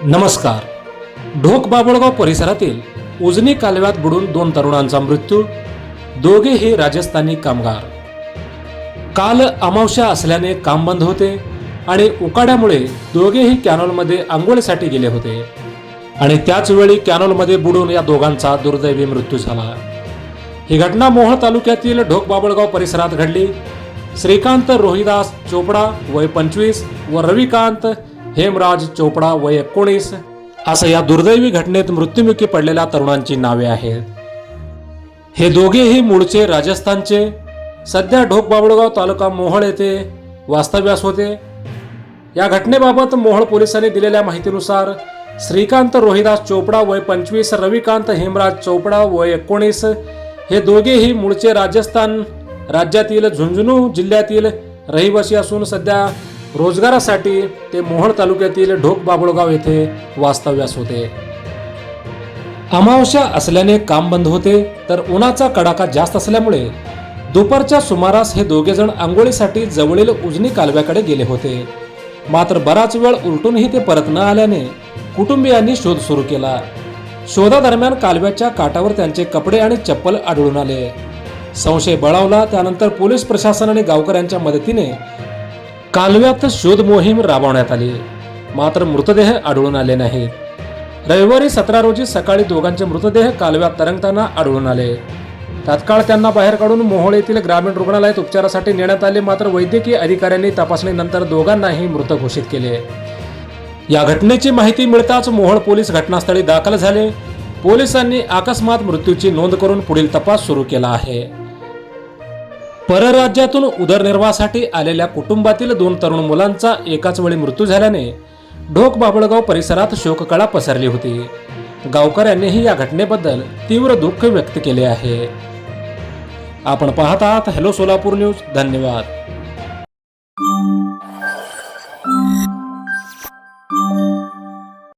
नमस्कार. ढोक बाबळगाव परिसरातील उजनी कालव्यात बुडून 2 तरुणांचा मृत्यू, दोघेही राजस्थानी कामगार. काल अमावस्या असल्याने काम बंद होते आणि उकाड्यामुळे दोघेही कॅनॉलमध्ये आंघोळीसाठी गेले होते आणि त्याच वेळी कॅनॉलमध्ये बुडून या दोघांचा दुर्दैवी मृत्यू झाला. ही घटना मोहोळ तालुक्यातील ढोक बाबळगाव परिसरात घडली. श्रीकांत रोहिदास चोपडा वय 25 व रविकांत हेमराज चोपडा वय 19 असं या दुर्दैवी घटनेत मृत्युमुखी पडलेल्या तरुणांची नावे आहेत. हे दोघेही मूळचे राजस्थानचे, सध्या ढोक बाबळगाव तालुका मोहोळ येथे वास्तव्यास होते. या घटनेबाबत मोहोळ पोलिसांनी दिलेल्या माहितीनुसार श्रीकांत रोहिदास चोपडा वय 25, रविकांत हेमराज चोपडा वय 19 हे दोघेही मूळचे राजस्थान राज्यातील झुंझुनू जिल्ह्यातील रहिवासी असून सध्या रोजगारासाठी ते मोहोळ तालुक्यातील ढोक बाबळगाव येथे वास्तव्यास होते. अमावस्या असल्याने काम बंद होते, तर उन्हाचा कडाका जास्त असल्यामुळे दुपारच्या सुमारास हे दोघे जण आंघोळीसाठी जवळील उजनी कालव्याकडे गेले होते. मात्र बराच वेळ उलटूनही ते परत न आल्याने कुटुंबियांनी शोध सुरू केला. शोधादरम्यान कालव्याच्या काठावर त्यांचे कपडे आणि चप्पल आढळून आले. संशय बळावला. त्यानंतर पोलीस प्रशासन आणि गावकऱ्यांच्या मदतीने कालव्यात शोध मोहीम राबवण्यात आली. मात्र मृतदेह आढळून आले नाहीत. रविवारी 17 रोजी सकाळी दोघांचे मृतदेह कालव्यात तरंगताना आढळून आले. तात्काळ त्यांना बाहेर काढून मोहोळ येथील ग्रामीण रुग्णालयात उपचारासाठी नेण्यात आले. मात्र वैद्यकीय अधिकाऱ्यांनी तपासणीनंतर दोघांनाही मृत घोषित केले. या घटनेची माहिती मिळताच मोहोळ पोलीस घटनास्थळी दाखल झाले. पोलिसांनी अकस्मात मृत्यूची नोंद करून पुढील तपास सुरू केला आहे. परराज्यातून उदरनिर्वाहासाठी आलेल्या कुटुंबातील 2 तरुण मुलांचा एकाच वेळी मृत्यू झाल्याने ढोक बाबळगाव परिसरात शोककळा पसरली होती. गावकऱ्यांनीही या घटनेबद्दल तीव्र दुःख व्यक्त केले आहे. आपण पाहत आहात हॅलो सोलापूर न्यूज. धन्यवाद.